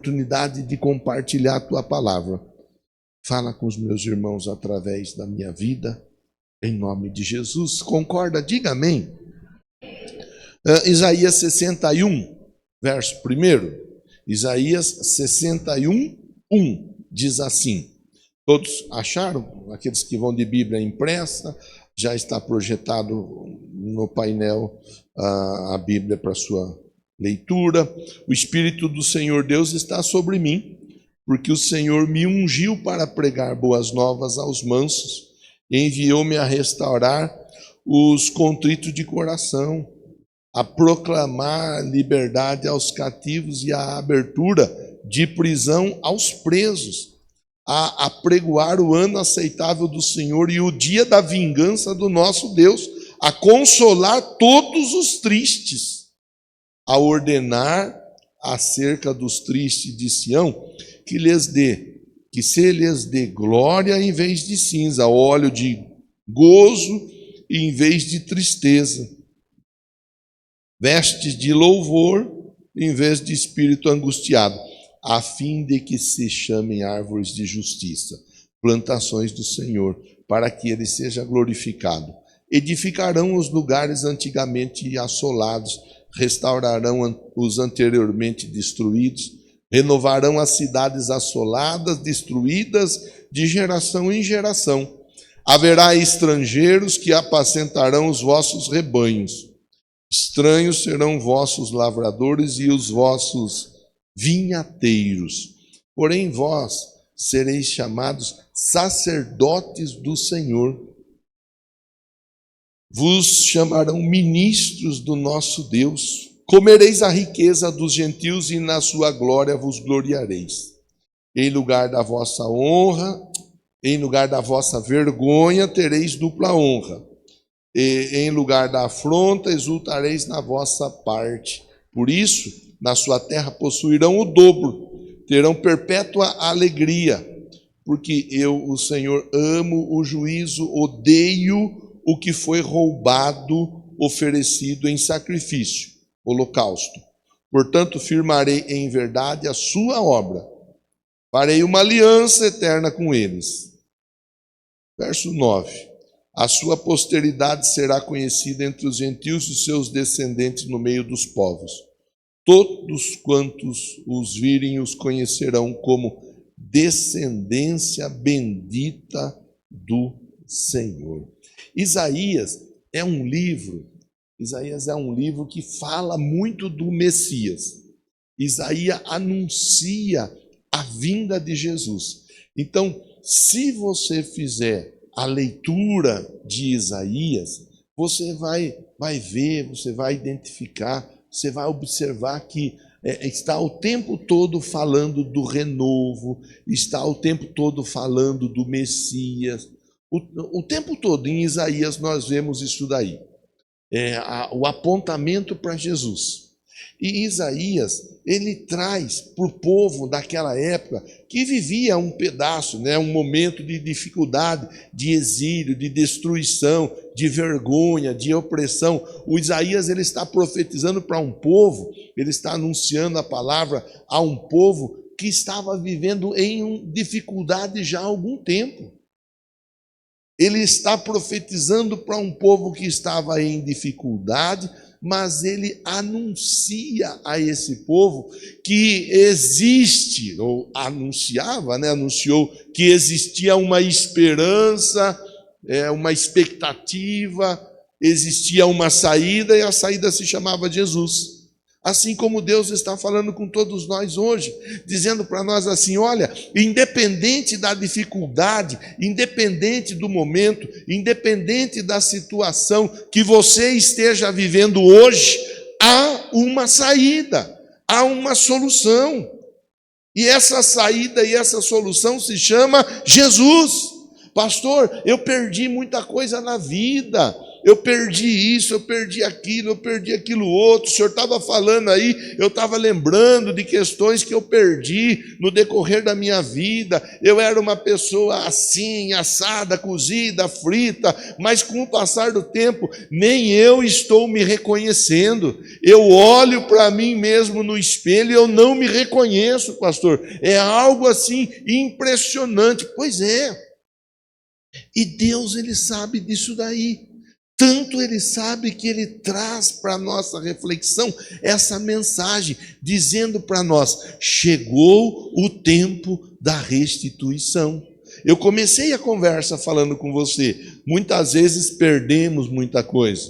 Oportunidade de compartilhar a tua palavra. Fala com os meus irmãos através da minha vida, em nome de Jesus. Concorda? Diga amém. Isaías 61, verso 1. Isaías 61, 1 diz assim. Todos acharam? Aqueles que vão de Bíblia impressa, já está projetado no painel a Bíblia para sua leitura. O Espírito do Senhor Deus está sobre mim, porque o Senhor me ungiu para pregar boas novas aos mansos, e enviou-me a restaurar os contritos de coração, a proclamar liberdade aos cativos e a abertura de prisão aos presos, a apregoar o ano aceitável do Senhor e o dia da vingança do nosso Deus, a consolar todos os tristes, a ordenar acerca dos tristes de Sião, que se lhes dê glória em vez de cinza, óleo de gozo em vez de tristeza, vestes de louvor em vez de espírito angustiado, a fim de que se chamem árvores de justiça, plantações do Senhor, para que ele seja glorificado. Edificarão os lugares antigamente assolados, restaurarão os anteriormente destruídos, renovarão as cidades assoladas, destruídas de geração em geração. Haverá estrangeiros que apacentarão os vossos rebanhos. Estranhos serão vossos lavradores e os vossos vinhateiros. Porém vós sereis chamados sacerdotes do Senhor. Vos chamarão ministros do nosso Deus. Comereis a riqueza dos gentios e na sua glória vos gloriareis. Em lugar da vossa honra, em lugar da vossa vergonha, tereis dupla honra. E em lugar da afronta, exultareis na vossa parte. Por isso, na sua terra possuirão o dobro, terão perpétua alegria. Porque eu, o Senhor, amo o juízo, odeio o que foi roubado, oferecido em sacrifício, holocausto. Portanto, firmarei em verdade a sua obra. Farei uma aliança eterna com eles. Verso 9. A sua posteridade será conhecida entre os gentios e os seus descendentes no meio dos povos. Todos quantos os virem os conhecerão como descendência bendita do Senhor. Isaías é um livro que fala muito do Messias. Isaías anuncia a vinda de Jesus. Então, se você fizer a leitura de Isaías, você vai ver, você vai identificar, você vai observar que está o tempo todo falando do renovo, está o tempo todo falando do Messias. O tempo todo em Isaías nós vemos isso daí, o apontamento para Jesus. E Isaías, ele traz para o povo daquela época que vivia um pedaço, um momento de dificuldade, de exílio, de destruição, de vergonha, de opressão. O Isaías, ele está profetizando para um povo, ele está anunciando a palavra a um povo que estava vivendo em dificuldade já há algum tempo. Ele está profetizando para um povo que estava em dificuldade, mas ele anuncia a esse povo que existe, ou anunciou que existia uma esperança, uma expectativa, existia uma saída, e a saída se chamava Jesus. Assim como Deus está falando com todos nós hoje, dizendo para nós assim: olha, independente da dificuldade, independente do momento, independente da situação que você esteja vivendo hoje, há uma saída, há uma solução. E essa saída e essa solução se chama Jesus. Pastor, eu perdi muita coisa na vida. eu perdi isso, eu perdi aquilo outro. O senhor estava falando aí, eu estava lembrando de questões que eu perdi no decorrer da minha vida. Eu era uma pessoa assim, assada, cozida, frita, mas com o passar do tempo, nem eu estou me reconhecendo. Eu olho para mim mesmo no espelho e eu não me reconheço, pastor. É algo assim impressionante. Pois é. E Deus, Ele sabe disso daí. Tanto Ele sabe que Ele traz para a nossa reflexão essa mensagem, dizendo para nós: chegou o tempo da restituição. Eu comecei a conversa falando com você, muitas vezes perdemos muita coisa,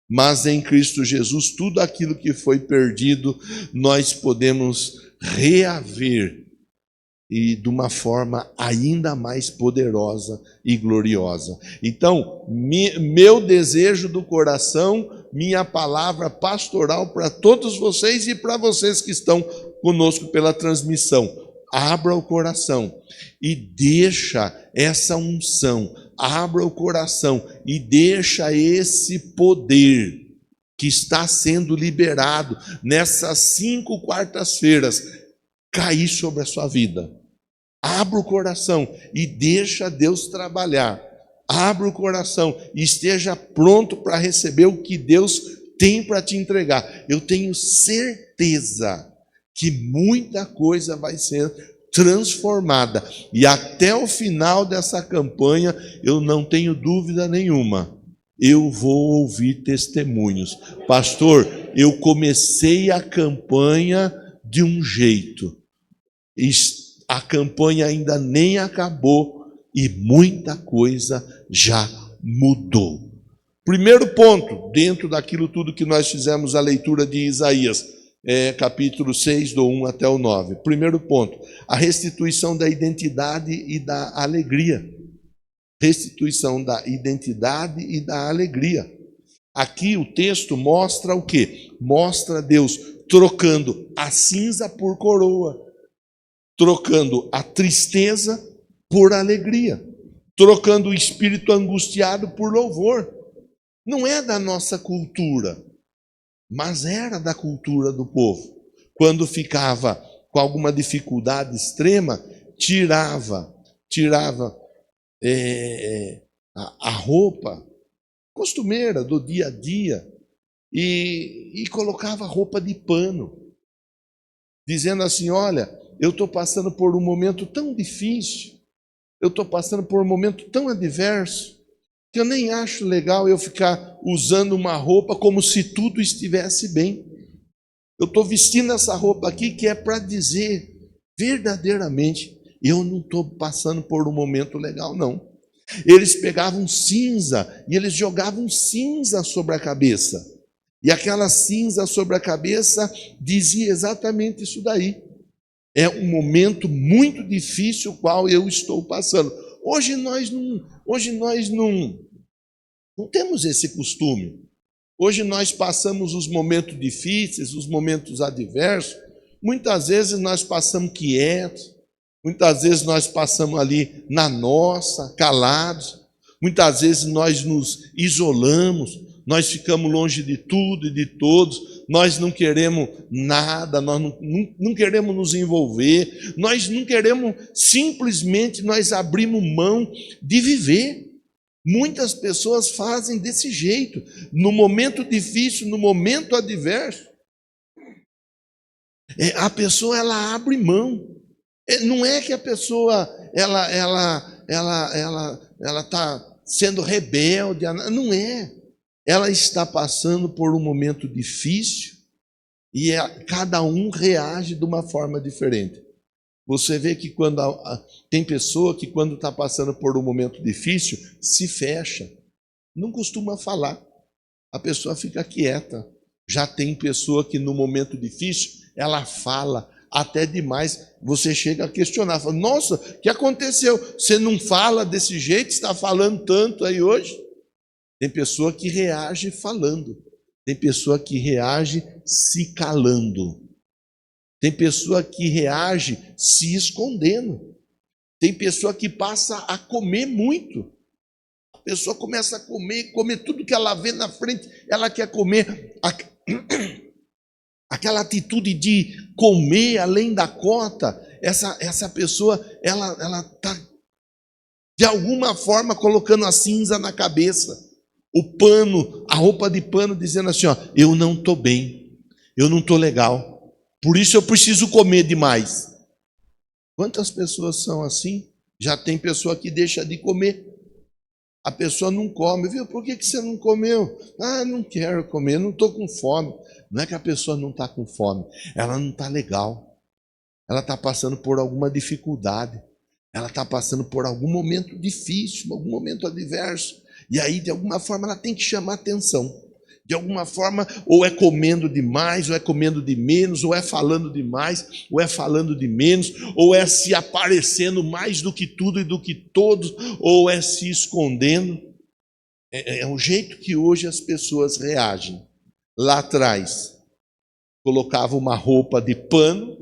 mas em Cristo Jesus, tudo aquilo que foi perdido, nós podemos reaver, e de uma forma ainda mais poderosa e gloriosa. Então, meu desejo do coração, minha palavra pastoral para todos vocês e para vocês que estão conosco pela transmissão: abra o coração e deixa essa unção, abra o coração e deixa esse poder que está sendo liberado nessas 5 quartas-feiras cair sobre a sua vida. Abra o coração e deixa Deus trabalhar. Abra o coração e esteja pronto para receber o que Deus tem para te entregar. Eu tenho certeza que muita coisa vai ser transformada. E até o final dessa campanha, eu não tenho dúvida nenhuma, eu vou ouvir testemunhos. Pastor, eu comecei a campanha de um jeito, a campanha ainda nem acabou e muita coisa já mudou. Primeiro ponto, dentro daquilo tudo que nós fizemos a leitura de Isaías, capítulo 6, do 1 até o 9. Primeiro ponto, a restituição da identidade e da alegria. Restituição da identidade e da alegria. Aqui o texto mostra o quê? Mostra Deus trocando a cinza por coroa, trocando a tristeza por alegria, trocando o espírito angustiado por louvor. Não é da nossa cultura, mas era da cultura do povo. Quando ficava com alguma dificuldade extrema, tirava a roupa costumeira do dia a dia e colocava roupa de pano, dizendo assim: olha, eu estou passando por um momento tão difícil, eu estou passando por um momento tão adverso, que eu nem acho legal eu ficar usando uma roupa como se tudo estivesse bem. Eu estou vestindo essa roupa aqui que é para dizer verdadeiramente, eu não estou passando por um momento legal, não. Eles pegavam cinza e eles jogavam cinza sobre a cabeça. E aquela cinza sobre a cabeça dizia exatamente isso daí. É um momento muito difícil o qual eu estou passando. Hoje nós não temos esse costume. Hoje nós passamos os momentos difíceis, os momentos adversos. Muitas vezes nós passamos quietos. Muitas vezes nós passamos ali na nossa, calados. Muitas vezes nós nos isolamos, nós ficamos longe de tudo e de todos. Nós não queremos nada, nós não queremos nos envolver. Nós não queremos, simplesmente nós abrimos mão de viver. Muitas pessoas fazem desse jeito. No momento difícil, no momento adverso, a pessoa ela abre mão. Não é que a pessoa ela está sendo rebelde, não é. Ela está passando por um momento difícil e cada um reage de uma forma diferente. Você vê que quando tem pessoa que quando está passando por um momento difícil se fecha, não costuma falar, a pessoa fica quieta. Já tem pessoa que no momento difícil ela fala até demais, você chega a questionar, fala: nossa, o que aconteceu? Você não fala desse jeito, está falando tanto aí hoje? Tem pessoa que reage falando, tem pessoa que reage se calando, tem pessoa que reage se escondendo, tem pessoa que passa a comer muito, pessoa começa a comer tudo que ela vê na frente, ela quer comer. Aquela atitude de comer além da cota, essa pessoa, ela está, de alguma forma, colocando a cinza na cabeça, o pano, a roupa de pano, dizendo assim, ó, eu não estou bem, eu não estou legal, por isso eu preciso comer demais. Quantas pessoas são assim? Já tem pessoa que deixa de comer. A pessoa não come, viu? Por que você não comeu? Ah, não quero comer, não estou com fome. Não é que a pessoa não está com fome, ela não está legal. Ela está passando por alguma dificuldade. Ela está passando por algum momento difícil, algum momento adverso. E aí, de alguma forma, ela tem que chamar atenção. De alguma forma, ou é comendo demais, ou é comendo de menos, ou é falando demais, ou é falando de menos, ou é se aparecendo mais do que tudo e do que todos, ou é se escondendo. É o jeito que hoje as pessoas reagem. Lá atrás, colocava uma roupa de pano,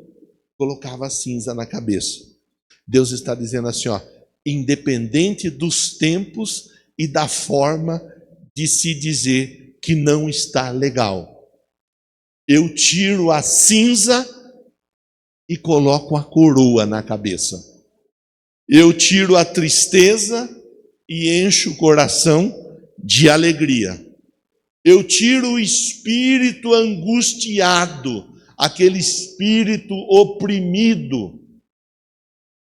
colocava cinza na cabeça. Deus está dizendo assim, ó, independente dos tempos e da forma de se dizer que não está legal, eu tiro a cinza e coloco a coroa na cabeça. Eu tiro a tristeza e encho o coração de alegria. Eu tiro o espírito angustiado, aquele espírito oprimido,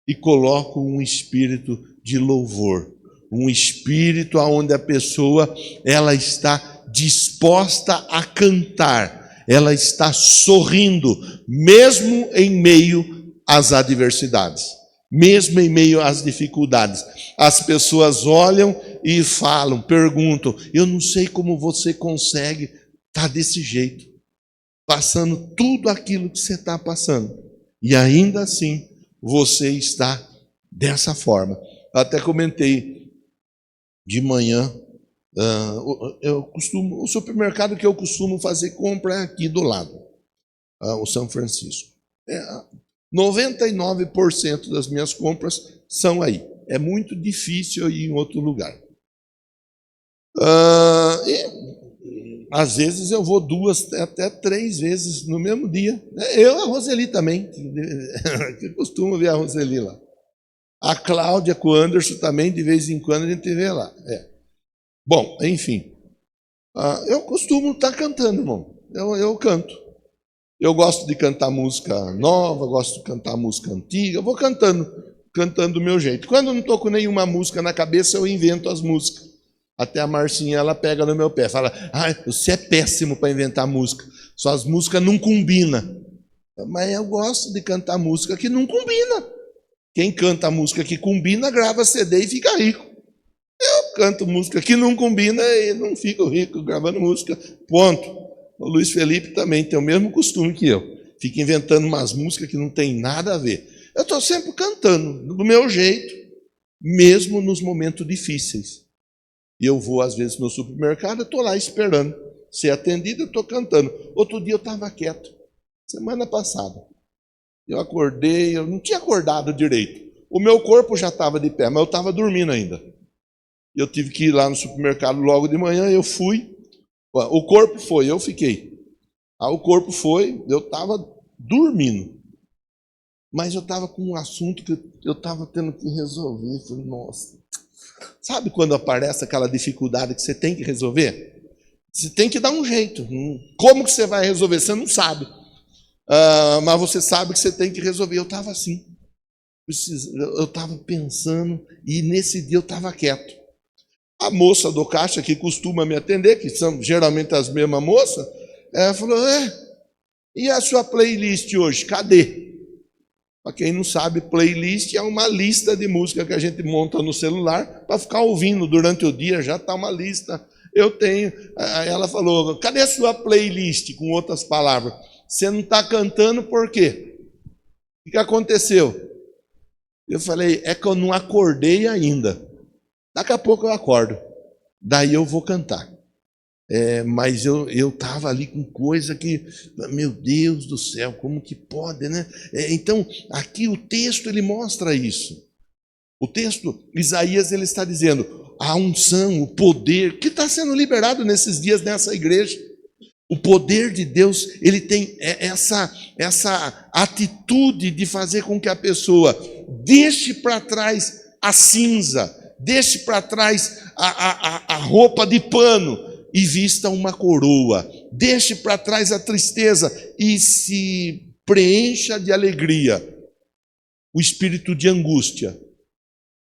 e coloco um espírito de louvor, um espírito onde a pessoa ela está disposta a cantar, ela está sorrindo, mesmo em meio às adversidades, mesmo em meio às dificuldades. As pessoas olham e falam, perguntam, eu não sei como você consegue estar desse jeito, passando tudo aquilo que você está passando, e ainda assim você está dessa forma. Eu até comentei de manhã, o supermercado que eu costumo fazer compra é aqui do lado, o São Francisco. 99% das minhas compras são aí. É muito difícil eu ir em outro lugar. Às vezes eu vou 2, até 3 vezes no mesmo dia. Eu e a Roseli também, que costumo ver a Roseli lá. A Cláudia com o Anderson também, de vez em quando a gente vê lá. Bom, enfim. Eu costumo estar cantando, irmão. Eu canto. Eu gosto de cantar música nova, gosto de cantar música antiga. Eu vou cantando do meu jeito. Quando eu não estou com nenhuma música na cabeça, eu invento as músicas. Até a Marcinha, ela pega no meu pé, fala, você é péssimo para inventar música. Suas músicas não combinam. Mas eu gosto de cantar música que não combina. Quem canta música que combina, grava CD e fica rico. Eu canto música que não combina e não fico rico gravando música. Ponto. O Luiz Felipe também tem o mesmo costume que eu. Fica inventando umas músicas que não tem nada a ver. Eu estou sempre cantando, do meu jeito, mesmo nos momentos difíceis. E eu vou, às vezes, no supermercado, eu estou lá esperando ser atendido, eu estou cantando. Outro dia eu estava quieto, semana passada. Eu acordei, eu não tinha acordado direito. O meu corpo já estava de pé, mas eu estava dormindo ainda. Eu tive que ir lá no supermercado logo de manhã, eu fui. O corpo foi, eu fiquei. O corpo foi, eu estava dormindo. Mas eu estava com um assunto que eu estava tendo que resolver. Eu falei, nossa. Sabe quando aparece aquela dificuldade que você tem que resolver? Você tem que dar um jeito. Como que você vai resolver? Você não sabe. Mas você sabe que você tem que resolver. Eu estava assim. Eu estava pensando e nesse dia eu estava quieto. A moça do caixa que costuma me atender, que são geralmente as mesmas moças, falou, e a sua playlist hoje? Cadê? Para quem não sabe, playlist é uma lista de música que a gente monta no celular para ficar ouvindo durante o dia, já está uma lista. Eu tenho. Aí ela falou, cadê a sua playlist? Com outras palavras, você não está cantando por quê? O que aconteceu? Eu falei, é que eu não acordei ainda. Daqui a pouco eu acordo. Daí eu vou cantar. Mas eu estava ali com coisa que, meu Deus do céu, como que pode, né? Então, aqui o texto ele mostra isso. O texto, Isaías, ele está dizendo, a unção, o poder que está sendo liberado nesses dias nessa igreja. O poder de Deus, ele tem essa atitude de fazer com que a pessoa deixe para trás a cinza, deixe para trás a roupa de pano e vista uma coroa. Deixe para trás a tristeza e se preencha de alegria. O espírito de angústia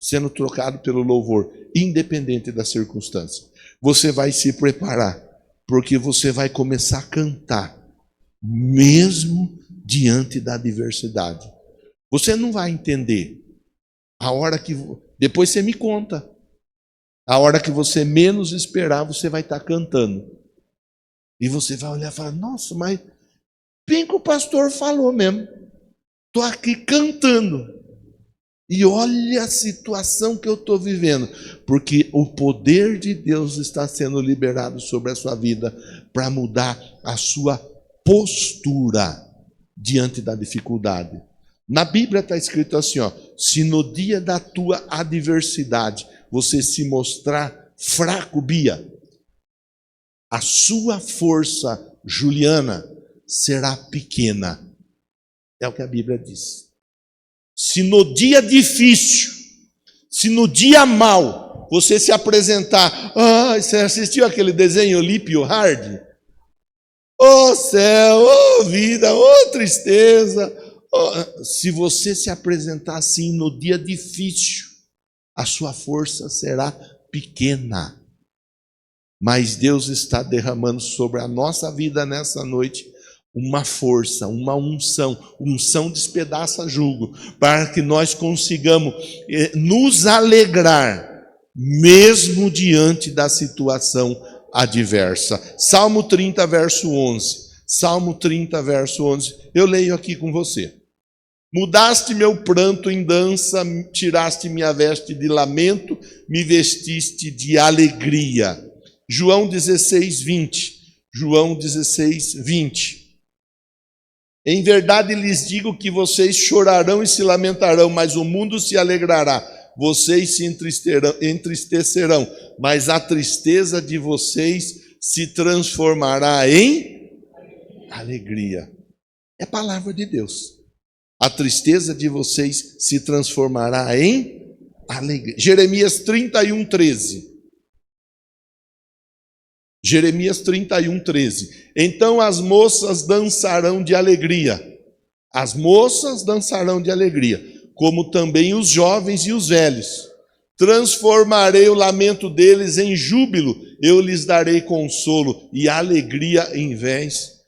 sendo trocado pelo louvor, independente da circunstância. Você vai se preparar, porque você vai começar a cantar, mesmo diante da adversidade. Você não vai entender. A hora que... Depois você me conta. A hora que você menos esperar, você vai estar cantando. E você vai olhar e falar, nossa, mas bem que o pastor falou mesmo. Estou aqui cantando. E olha a situação que eu estou vivendo, porque o poder de Deus está sendo liberado sobre a sua vida para mudar a sua postura diante da dificuldade. Na Bíblia está escrito assim, ó, se no dia da tua adversidade você se mostrar fraco, Bia, a sua força, Juliana, será pequena. É o que a Bíblia diz. Se no dia difícil, se no dia mau, você se apresentar, você assistiu aquele desenho Olímpio Hard? Ô céu, ô vida, ô tristeza. Se você se apresentar assim no dia difícil, a sua força será pequena. Mas Deus está derramando sobre a nossa vida nessa noite uma força, uma unção. Unção despedaça jugo, para que nós consigamos nos alegrar, mesmo diante da situação adversa. Salmo 30, verso 11. Salmo 30, verso 11. Eu leio aqui com você. Mudaste meu pranto em dança, tiraste minha veste de lamento, me vestiste de alegria. João 16, 20. João 16, 20. Em verdade lhes digo que vocês chorarão e se lamentarão, mas o mundo se alegrará. Vocês se entristecerão, mas a tristeza de vocês se transformará em alegria. É palavra de Deus. A tristeza de vocês se transformará em alegria. Jeremias 31, 13. Jeremias 31, 13. Então as moças dançarão de alegria. As moças dançarão de alegria, como também os jovens e os velhos. Transformarei o lamento deles em júbilo, eu lhes darei consolo e alegria em vez,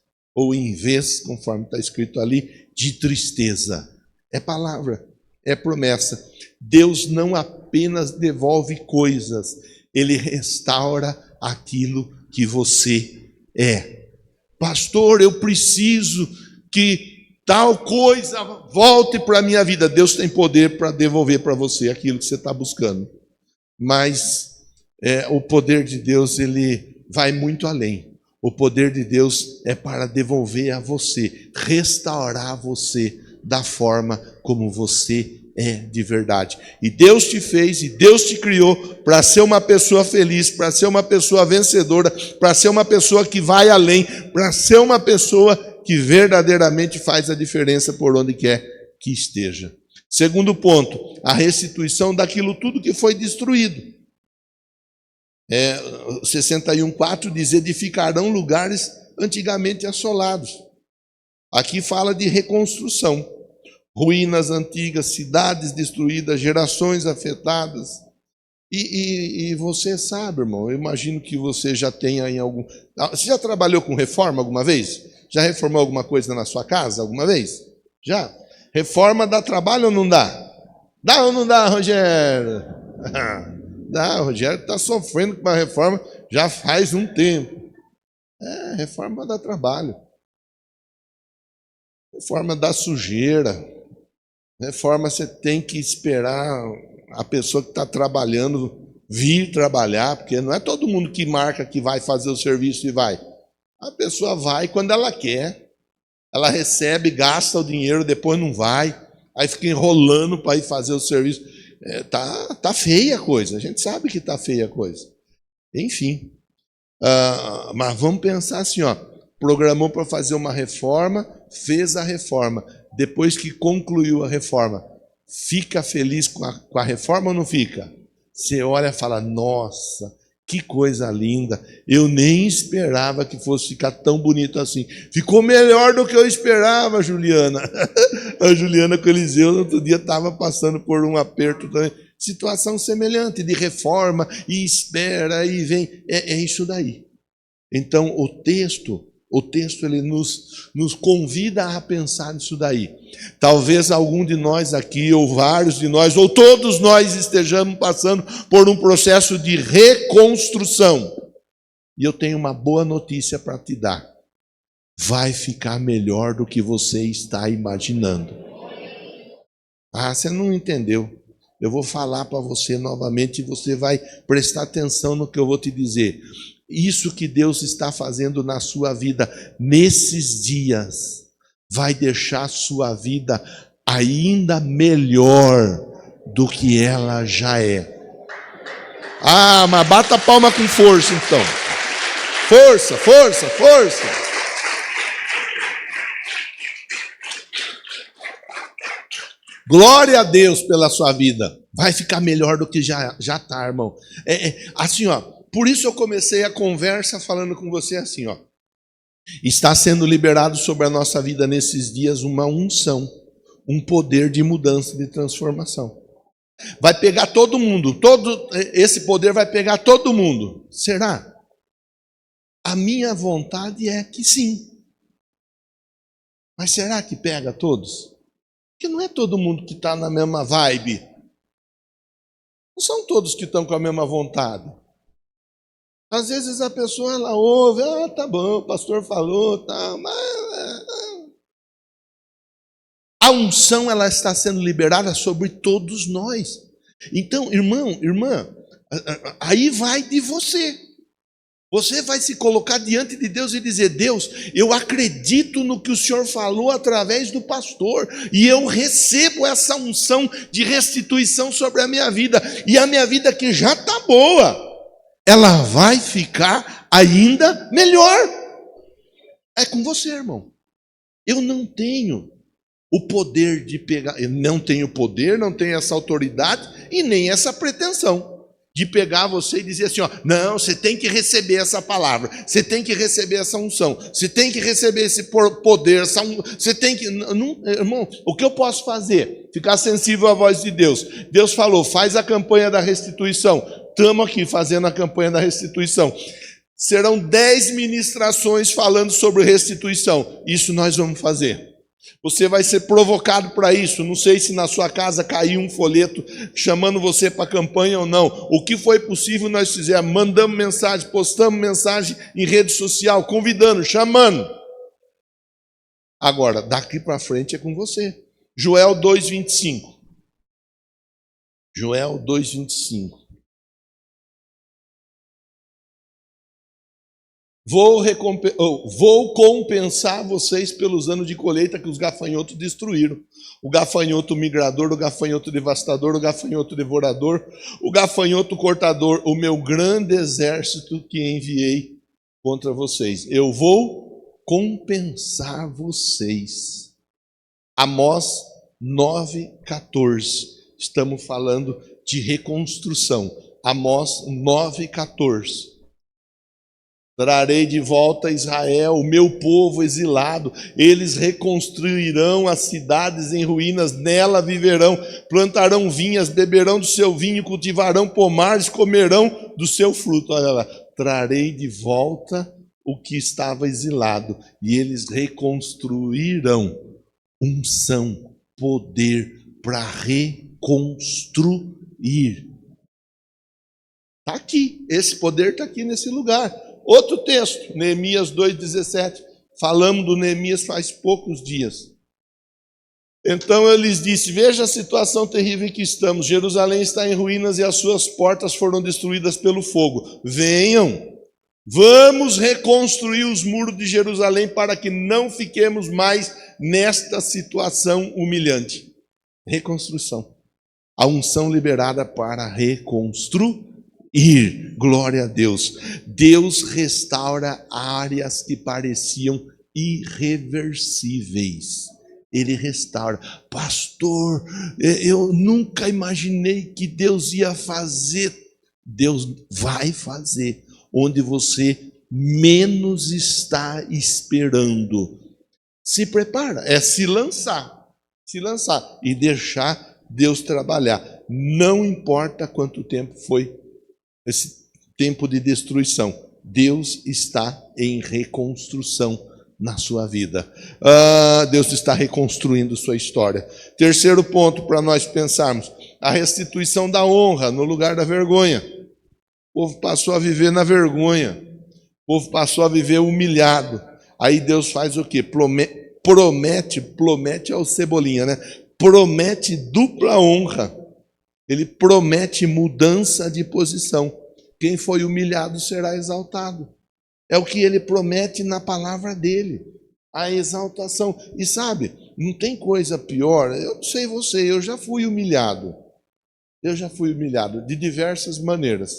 conforme está escrito ali, de tristeza. É palavra, é promessa. Deus não apenas devolve coisas, Ele restaura aquilo que você é. Pastor, eu preciso que tal coisa volte para a minha vida. Deus tem poder para devolver para você aquilo que você está buscando. Mas o poder de Deus, ele vai muito além. O poder de Deus é para devolver a você, restaurar você da forma como você é de verdade. E Deus te fez, e Deus te criou para ser uma pessoa feliz, para ser uma pessoa vencedora, para ser uma pessoa que vai além, para ser uma pessoa que verdadeiramente faz a diferença por onde quer que esteja. Segundo ponto, a restituição daquilo tudo que foi destruído. 61:4 diz, edificarão lugares antigamente assolados. Aqui fala de reconstrução. Ruínas antigas, cidades destruídas, gerações afetadas. E você sabe, irmão, eu imagino que você já tenha em algum... Você já trabalhou com reforma alguma vez? Já reformou alguma coisa na sua casa alguma vez? Já? Reforma dá trabalho ou não dá? Dá ou não dá, Rogério? Dá, o Rogério está sofrendo com uma reforma já faz um tempo. Reforma dá trabalho. Reforma dá sujeira. Reforma você tem que esperar a pessoa que está trabalhando vir trabalhar, porque não é todo mundo que marca que vai fazer o serviço e vai. A pessoa vai quando ela quer. Ela recebe, gasta o dinheiro, depois não vai. Aí fica enrolando para ir fazer o serviço. tá feia a coisa, a gente sabe que tá feia a coisa. Enfim, mas vamos pensar assim, programou para fazer uma reforma, fez a reforma, depois que concluiu a reforma, fica feliz com a reforma ou não fica? Você olha e fala, nossa, que coisa linda, eu nem esperava que fosse ficar tão bonito assim. Ficou melhor do que eu esperava, Juliana. A Juliana com o Eliseu, no outro dia, estava passando por um aperto também. Situação semelhante, de reforma, e espera, e vem. É isso daí. Então, o texto ele nos convida a pensar nisso daí. Talvez algum de nós aqui, ou vários de nós, ou todos nós estejamos passando por um processo de reconstrução. E eu tenho uma boa notícia para te dar. Vai ficar melhor do que você está imaginando. Você não entendeu. Eu vou falar para você novamente e você vai prestar atenção no que eu vou te dizer. Isso que Deus está fazendo na sua vida nesses dias vai deixar a sua vida ainda melhor do que ela já é. Mas bata a palma com força então. Força, força, força. Glória a Deus pela sua vida. Vai ficar melhor do que já está, irmão. Assim, por isso eu comecei a conversa falando com você assim, está sendo liberado sobre a nossa vida nesses dias uma unção, um poder de mudança, de transformação. Vai pegar todo mundo, esse poder vai pegar todo mundo. Será? A minha vontade é que sim. Mas será que pega todos? Porque não é todo mundo que está na mesma vibe. Não são todos que estão com a mesma vontade. Às vezes a pessoa, ela ouve, tá bom, o pastor falou, tá, mas... A unção, ela está sendo liberada sobre todos nós. Então, irmão, irmã, aí vai de você. Você vai se colocar diante de Deus e dizer, Deus, eu acredito no que o Senhor falou através do pastor, e eu recebo essa unção de restituição sobre a minha vida, e a minha vida que já está boa, ela vai ficar ainda melhor. É com você, irmão. Eu não tenho o poder de pegar, eu não tenho poder, não tenho essa autoridade e nem essa pretensão de pegar você e dizer assim, não, você tem que receber essa palavra, você tem que receber essa unção, você tem que receber esse poder, você tem que... Não, irmão, o que eu posso fazer? Ficar sensível à voz de Deus. Deus falou, faz a campanha da restituição. Estamos aqui fazendo a campanha da restituição. Serão 10 ministrações falando sobre restituição. Isso nós vamos fazer. Você vai ser provocado para isso. Não sei se na sua casa caiu um folheto chamando você para a campanha ou não. O que foi possível nós fizemos. Mandamos mensagem, postamos mensagem em rede social, convidando, chamando. Agora, daqui para frente é com você. Joel 2,25. Joel 2,25. Vou compensar vocês pelos anos de colheita que os gafanhotos destruíram. O gafanhoto migrador, o gafanhoto devastador, o gafanhoto devorador, o gafanhoto cortador, o meu grande exército que enviei contra vocês. Eu vou compensar vocês. Amós 9,14. Estamos falando de reconstrução. Amós 9,14. Trarei de volta a Israel, o meu povo exilado. Eles reconstruirão as cidades em ruínas, nela viverão, plantarão vinhas, beberão do seu vinho, cultivarão pomares, comerão do seu fruto. Olha lá, trarei de volta o que estava exilado, e eles reconstruirão. Unção, poder para reconstruir. Está aqui, esse poder está aqui nesse lugar. Outro texto, Neemias 2,17. Falamos do Neemias faz poucos dias. Então eu lhes disse, veja a situação terrível em que estamos. Jerusalém está em ruínas e as suas portas foram destruídas pelo fogo. Venham, vamos reconstruir os muros de Jerusalém para que não fiquemos mais nesta situação humilhante. Reconstrução. A unção liberada para reconstruir. Glória a Deus. Deus restaura áreas que pareciam irreversíveis. Ele restaura. Pastor, eu nunca imaginei que Deus ia fazer. Deus vai fazer onde você menos está esperando. Se prepara, é se lançar e deixar Deus trabalhar. Não importa quanto tempo foi esse tempo de destruição, Deus está em reconstrução na sua vida. Deus está reconstruindo sua história. Terceiro ponto para nós pensarmos: a restituição da honra no lugar da vergonha. O povo passou a viver na vergonha. O povo passou a viver humilhado. Aí Deus faz o quê? Promete ao Cebolinha, né? Promete dupla honra. Ele promete mudança de posição. Quem foi humilhado será exaltado. É o que ele promete na palavra dele. A exaltação. E sabe, não tem coisa pior. Eu não sei você, eu já fui humilhado. Eu já fui humilhado de diversas maneiras.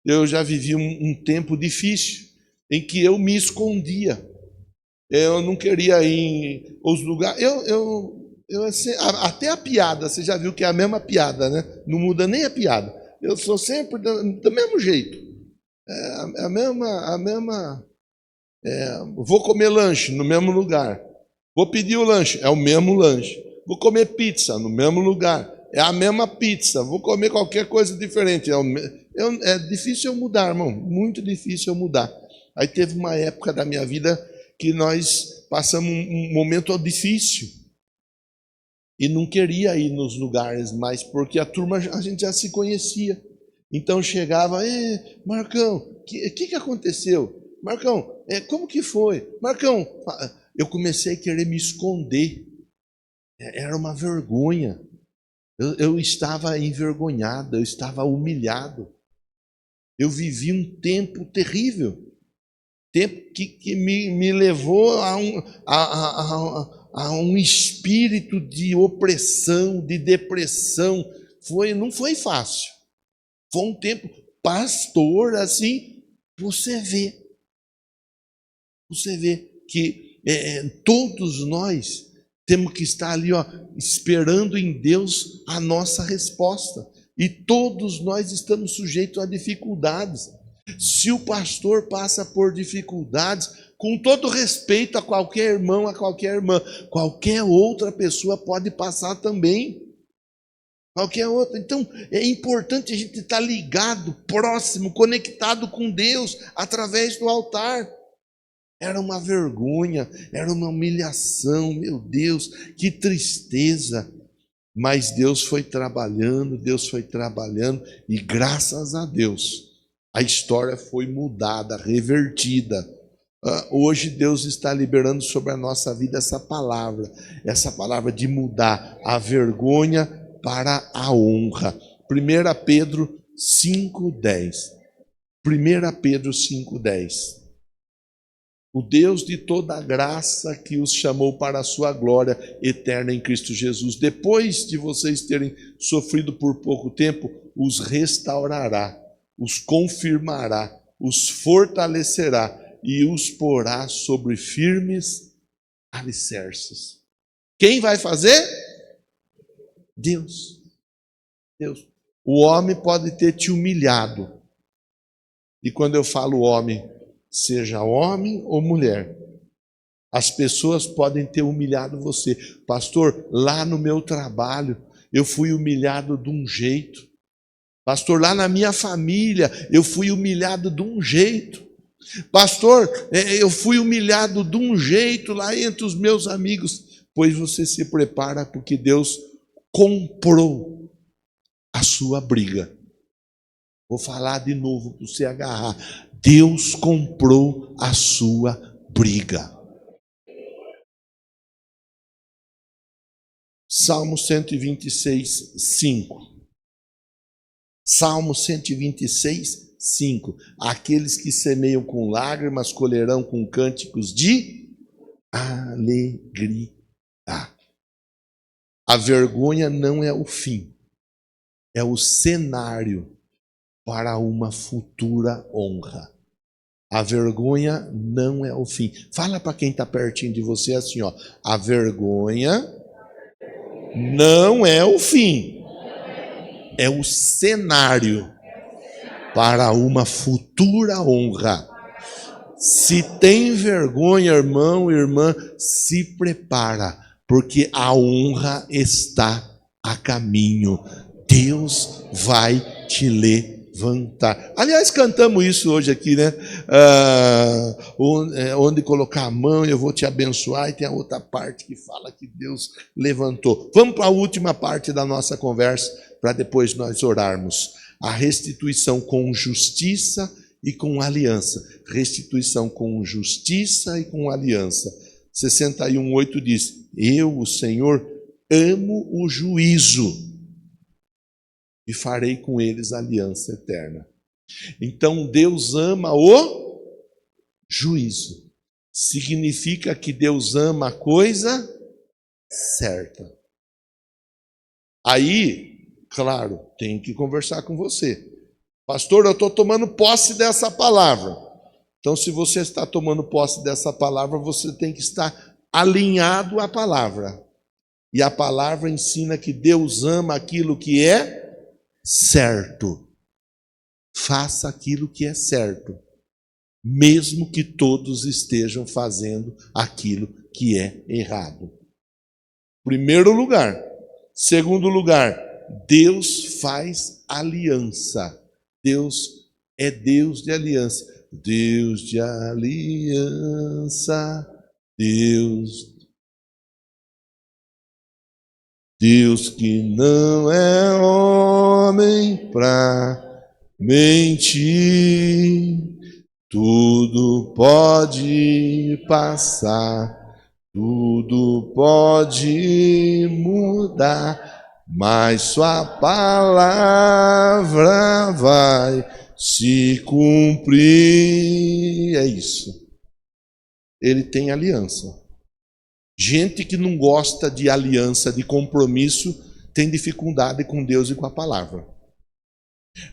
Eu já vivi um tempo difícil em que eu me escondia. Eu não queria ir em os lugares. Até a piada, você já viu que é a mesma piada, né? Não muda nem a piada. Eu sou sempre do mesmo jeito. A mesma. Vou comer lanche no mesmo lugar. Vou pedir o lanche, é o mesmo lanche. Vou comer pizza no mesmo lugar, é a mesma pizza. Vou comer qualquer coisa diferente. É difícil eu mudar, irmão. Muito difícil eu mudar. Aí teve uma época da minha vida que nós passamos um momento difícil e não queria ir nos lugares mais, porque a turma, a gente já se conhecia. Então chegava: Marcão, o que aconteceu? Marcão, como que foi? Marcão, eu comecei a querer me esconder. Era uma vergonha. Eu estava envergonhado, eu estava humilhado. Eu vivi um tempo terrível. Tempo que me levou a um espírito de opressão, de depressão. Não foi fácil. Foi um tempo, pastor, assim, você vê que todos nós temos que estar ali, esperando em Deus a nossa resposta. E todos nós estamos sujeitos a dificuldades. Se o pastor passa por dificuldades, com todo respeito a qualquer irmão, a qualquer irmã, qualquer outra pessoa pode passar também. Qualquer outra. Então, é importante a gente estar ligado, próximo, conectado com Deus, através do altar. Era uma vergonha, era uma humilhação, meu Deus, que tristeza. Mas Deus foi trabalhando, e graças a Deus, a história foi mudada, revertida. Hoje Deus está liberando sobre a nossa vida essa palavra de mudar a vergonha para a honra. 1 Pedro 5,10. 1 Pedro 5,10. O Deus de toda a graça que os chamou para a sua glória eterna em Cristo Jesus, depois de vocês terem sofrido por pouco tempo, os restaurará, os confirmará, os fortalecerá e os porá sobre firmes alicerces. Quem vai fazer? Deus. O homem pode ter te humilhado. E quando eu falo homem, seja homem ou mulher, as pessoas podem ter humilhado você. Pastor, lá no meu trabalho, eu fui humilhado de um jeito. Pastor, lá na minha família, eu fui humilhado de um jeito. Pastor, eu fui humilhado de um jeito lá entre os meus amigos. Pois você se prepara, porque Deus comprou a sua briga. Vou falar de novo para você agarrar. Deus comprou a sua briga. Salmo 126, 5. Salmo 126, 5. Aqueles que semeiam com lágrimas colherão com cânticos de alegria. A vergonha não é o fim. é o cenário para uma futura honra. A vergonha não é o fim. Fala para quem está pertinho de você assim, ó. A vergonha não é o fim. É o cenário para uma futura honra. Se tem vergonha, irmão, irmã, se prepara, porque a honra está a caminho. Deus vai te levantar. Aliás, cantamos isso hoje aqui, né? Onde colocar a mão, eu vou te abençoar. E tem a outra parte que fala que Deus levantou. Vamos para a última parte da nossa conversa, para depois nós orarmos. A restituição com justiça e com aliança. Restituição com justiça e com aliança. 61:8 diz: eu, o Senhor, amo o juízo e farei com eles aliança eterna. Então Deus ama o juízo. Significa que Deus ama a coisa certa. Aí, claro, tem que conversar com você. Pastor, eu estou tomando posse dessa palavra. Então, se você está tomando posse dessa palavra, você tem que estar alinhado à palavra. E a palavra ensina que Deus ama aquilo que é certo. Faça aquilo que é certo, mesmo que todos estejam fazendo aquilo que é errado. Primeiro lugar. Segundo lugar, Deus faz aliança. Deus é Deus de aliança. Deus de aliança. Deus que não é homem para mentir, tudo pode passar, tudo pode mudar, mas sua palavra vai se cumprir. É isso. Ele tem aliança. Gente que não gosta de aliança, de compromisso, tem dificuldade com Deus e com a palavra.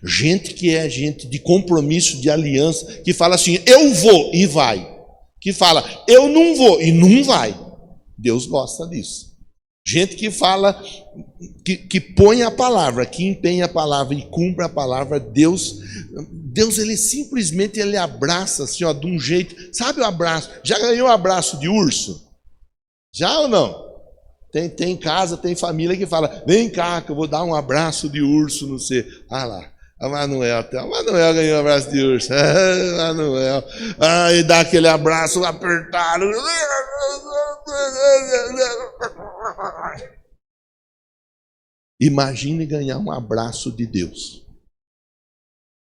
Gente que é gente de compromisso, de aliança, que fala assim, eu vou e vai. Que fala, eu não vou e não vai. Deus gosta disso. Gente que fala, que põe a palavra, que empenha a palavra e cumpre a palavra. Deus ele simplesmente ele abraça assim, ó, de um jeito. Sabe o abraço? Já ganhou o abraço de urso? Já ou não? Tem casa, tem família que fala, vem cá que eu vou dar um abraço de urso no você. Ah lá, a Manuel ganhou um abraço de urso. Manuel. E dá aquele abraço apertado. Imagine ganhar um abraço de Deus.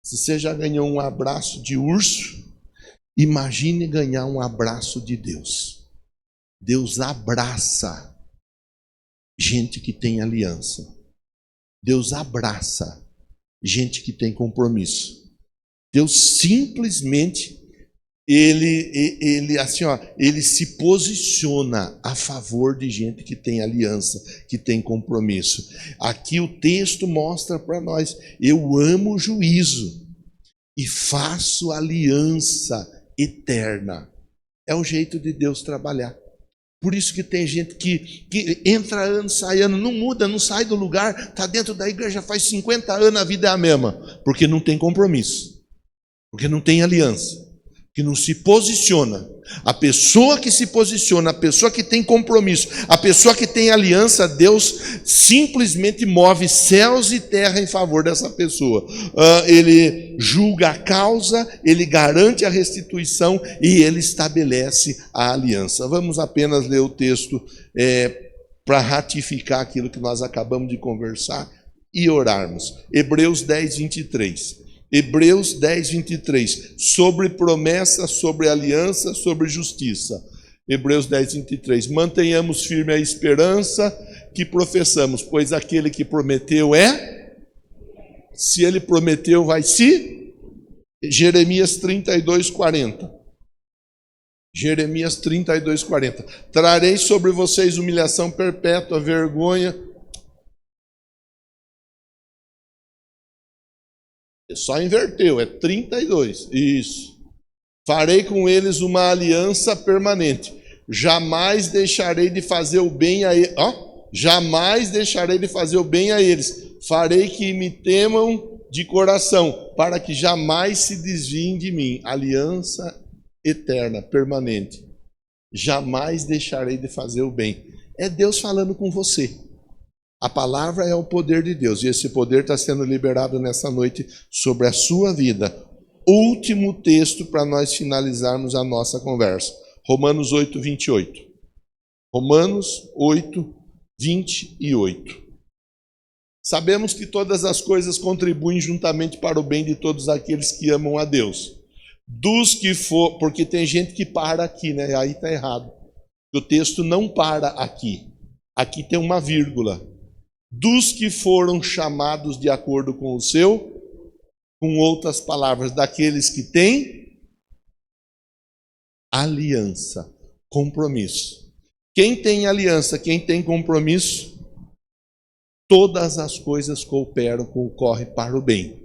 Se você já ganhou um abraço de urso, imagine ganhar um abraço de Deus. Deus abraça gente que tem aliança. Deus abraça gente que tem compromisso. Deus simplesmente ele assim, ó, ele se posiciona a favor de gente que tem aliança, que tem compromisso. Aqui o texto mostra para nós, eu amo o juízo e faço aliança eterna. É o jeito de Deus trabalhar. Por isso que tem gente que entra ano, sai ano, não muda, não sai do lugar, está dentro da igreja faz 50 anos, a vida é a mesma, porque não tem compromisso, porque não tem aliança, que não se posiciona. A pessoa que se posiciona, a pessoa que tem compromisso, a pessoa que tem aliança, Deus simplesmente move céus e terra em favor dessa pessoa. Ele julga a causa, ele garante a restituição e ele estabelece a aliança. Vamos apenas ler o texto para ratificar aquilo que nós acabamos de conversar e orarmos. Hebreus 10, 23. Hebreus 10, 23, sobre promessa, sobre aliança, sobre justiça. Hebreus 10, 23, mantenhamos firme a esperança que professamos, pois aquele que prometeu se ele prometeu, vai se. Jeremias 32, 40. Jeremias 32, 40. Trarei sobre vocês humilhação perpétua, vergonha. Só inverteu, é 32. Isso. Farei com eles uma aliança permanente. Jamais deixarei de fazer o bem a eles. Jamais deixarei de fazer o bem a eles. Farei que me temam de coração, para que jamais se desviem de mim. Aliança eterna, permanente. Jamais deixarei de fazer o bem. É Deus falando com você. A palavra é o poder de Deus, e esse poder está sendo liberado nessa noite sobre a sua vida. Último texto para nós finalizarmos a nossa conversa. Romanos 8, 28. Romanos 8, 28. Sabemos que todas as coisas contribuem juntamente para o bem de todos aqueles que amam a Deus. Dos que for, porque tem gente que para aqui, né? Aí está errado. O texto não para aqui. Aqui tem uma vírgula. Dos que foram chamados de acordo com o seu, com outras palavras, daqueles que têm aliança, compromisso. Quem tem aliança, quem tem compromisso, todas as coisas cooperam, concorrem para o bem.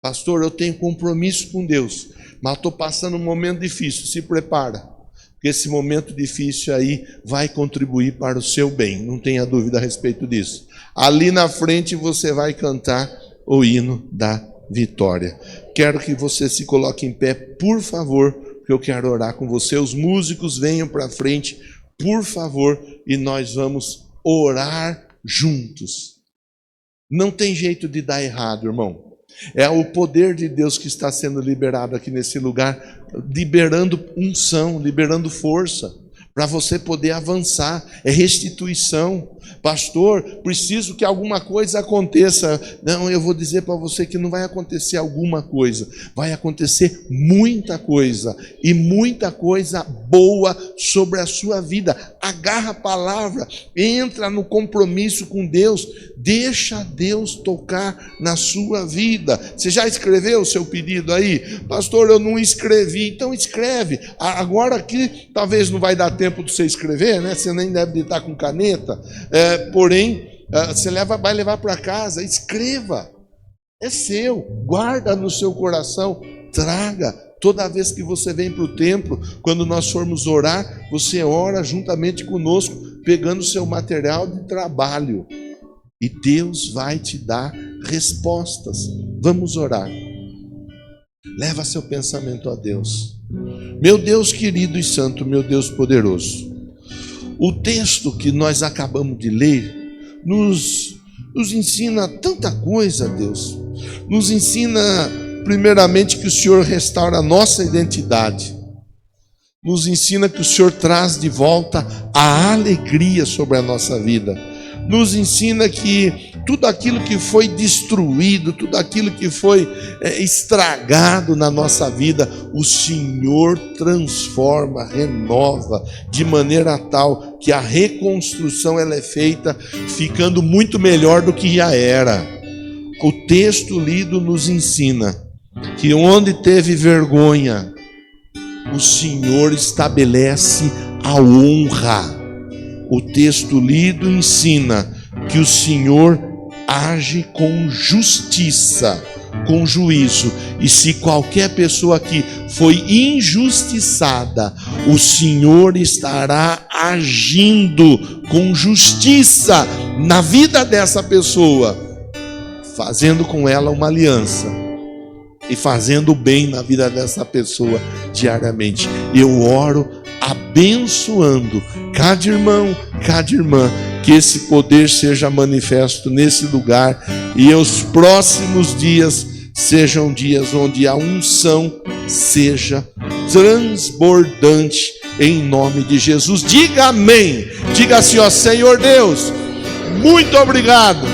Pastor, eu tenho compromisso com Deus, mas estou passando um momento difícil. Se prepara, porque esse momento difícil aí vai contribuir para o seu bem. Não tenha dúvida a respeito disso. Ali na frente você vai cantar o hino da vitória. Quero que você se coloque em pé, por favor, porque eu quero orar com você. Os músicos venham para frente, por favor, e nós vamos orar juntos. Não tem jeito de dar errado, irmão. É o poder de Deus que está sendo liberado aqui nesse lugar, liberando unção, liberando força, para você poder avançar. É restituição. Pastor, preciso que alguma coisa aconteça. Não, eu vou dizer para você que não vai acontecer alguma coisa. Vai acontecer muita coisa. E muita coisa boa sobre a sua vida. Agarra a palavra. Entra no compromisso com Deus. Deixa Deus tocar na sua vida. Você já escreveu o seu pedido aí? Pastor, eu não escrevi. Então escreve. Agora aqui, talvez não vai dar tempo de você escrever, né? Você nem deve estar com caneta. Porém, você vai levar para casa, escreva, é seu, guarda no seu coração, traga. Toda vez que você vem para o templo, quando nós formos orar, você ora juntamente conosco, pegando o seu material de trabalho, e Deus vai te dar respostas. Vamos orar. Leva seu pensamento a Deus. Meu Deus querido e santo, meu Deus poderoso, o texto que nós acabamos de ler nos ensina tanta coisa, Deus. Nos ensina, primeiramente, que o Senhor restaura a nossa identidade. Nos ensina que o Senhor traz de volta a alegria sobre a nossa vida. Nos ensina que tudo aquilo que foi destruído, tudo aquilo que foi estragado na nossa vida, o Senhor transforma, renova, de maneira tal que a reconstrução ela é feita ficando muito melhor do que já era. O texto lido nos ensina que onde teve vergonha, o Senhor estabelece a honra. O texto lido ensina que o Senhor age com justiça, com juízo. E se qualquer pessoa aqui foi injustiçada, o Senhor estará agindo com justiça na vida dessa pessoa, fazendo com ela uma aliança e fazendo bem na vida dessa pessoa diariamente. Eu oro abençoando cada irmão, cada irmã, que esse poder seja manifesto nesse lugar e os próximos dias sejam dias onde a unção seja transbordante em nome de Jesus. Diga amém. Diga assim, ó Senhor Deus, muito obrigado,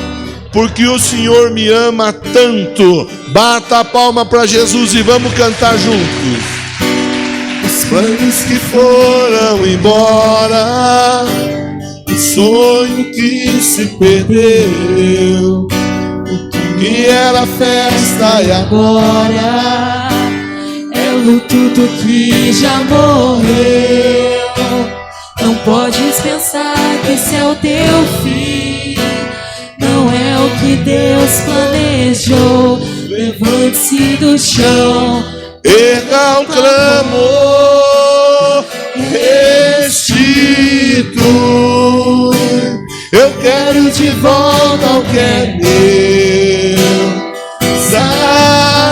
porque o Senhor me ama tanto. Bata a palma para Jesus e vamos cantar juntos. Os planos que foram embora, o sonho que se perdeu, que era festa e agora é o luto do que já morreu. Não podes pensar que esse é o teu fim, não é o que Deus planejou. levante-se do chão, erga um clamor, restitui. Eu quero de volta o que é meu, sara-me,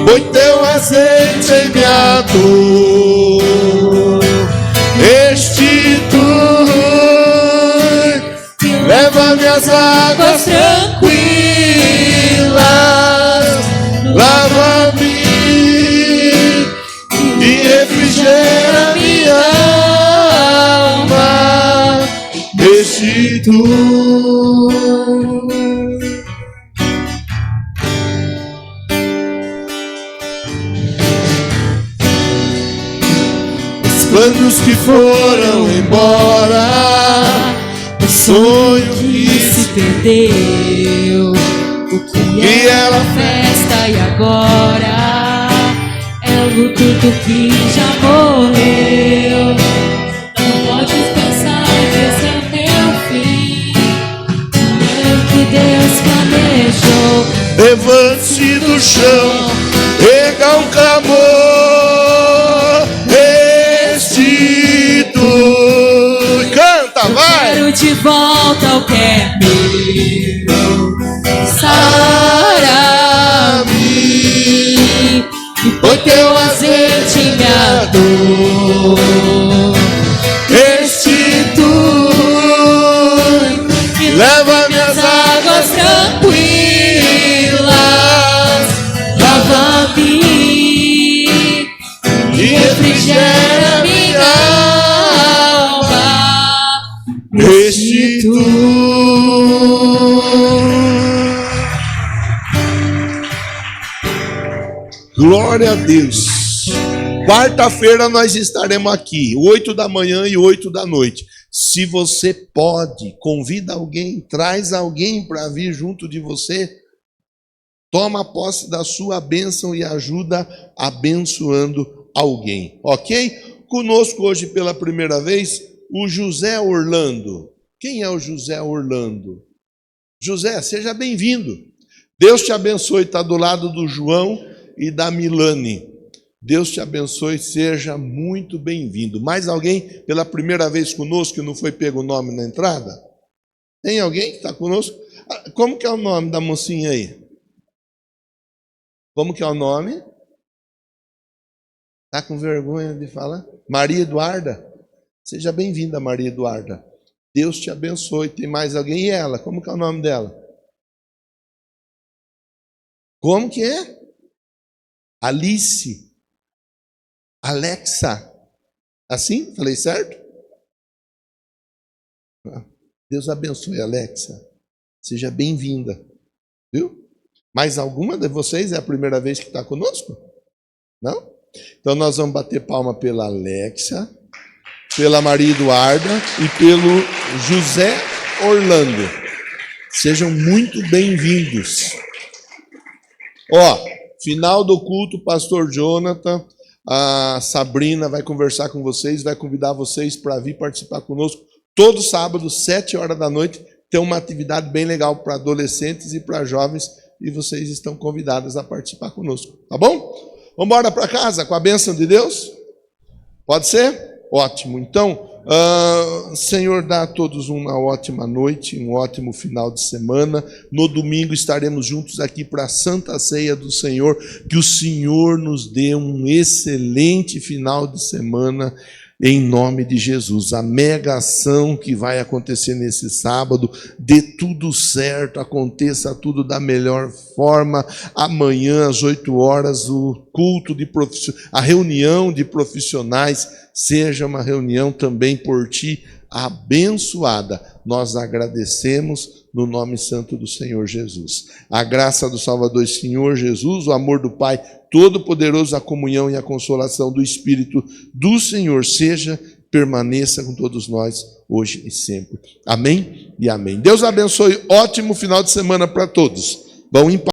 põe teu azeite em minha dor, restitui, leva minhas águas tranquilas, lava-me e refrigera minha alma, restitui. Os planos que foram embora, o sonho que se perdeu, o que era festa e agora é o luto que já morreu. Não podes pensar que esse é o teu fim, não é o que Deus planejou. Levante-se do chão, erga um clamor, restitui. Canta, vai! Quero de volta o que é meu, sara-me e põe teu azeite em minha dor, Restitui, e leva minhas águas tranquilas, lava-me e refrigera minha alma, restitui. Glória a Deus. Quarta-feira nós estaremos aqui, 8 da manhã e 8 da noite. Se você pode, convida alguém, traz alguém para vir junto de você. Toma posse da sua bênção e ajuda abençoando alguém, ok? Conosco hoje pela primeira vez, o José Orlando. Quem é o José Orlando? José, seja bem-vindo. Deus te abençoe, está do lado do João e da Milane. Deus te abençoe, seja muito bem-vindo. Mais alguém pela primeira vez conosco que não foi pego o nome na entrada? Tem alguém que está conosco? Como que é o nome da mocinha aí? Como que é o nome? Está com vergonha de falar? Maria Eduarda? Seja bem-vinda, Maria Eduarda. Deus te abençoe. Tem mais alguém? E ela? Como que é o nome dela? Como que é? Alice. Alexa. Assim? Falei certo? Deus abençoe, Alexa. Seja bem-vinda. Viu? Mais alguma de vocês é a primeira vez que está conosco? Não? Então nós vamos bater palma pela Alexa, pela Maria Eduarda e pelo José Orlando. Sejam muito bem-vindos. Ó, final do culto, pastor Jonathan, a Sabrina vai conversar com vocês, vai convidar vocês para vir participar conosco. Todo sábado, 7 horas da noite, tem uma atividade bem legal para adolescentes e para jovens, e vocês estão convidadas a participar conosco, tá bom? Vamos embora para casa com a bênção de Deus? Pode ser? Ótimo. Então, Senhor, dá a todos uma ótima noite, um ótimo final de semana. No domingo estaremos juntos aqui para a Santa Ceia do Senhor. Que o Senhor nos dê um excelente final de semana, em nome de Jesus. A mega ação que vai acontecer nesse sábado, dê tudo certo, aconteça tudo da melhor forma. Amanhã, às 8 horas, o culto de a reunião de profissionais seja uma reunião também por ti abençoada. Nós agradecemos no nome santo do Senhor Jesus. A graça do Salvador Senhor Jesus, o amor do Pai Todo-Poderoso, a comunhão e a consolação do Espírito do Senhor permaneça com todos nós hoje e sempre. Amém e amém. Deus abençoe. Ótimo final de semana para todos. Vão em paz.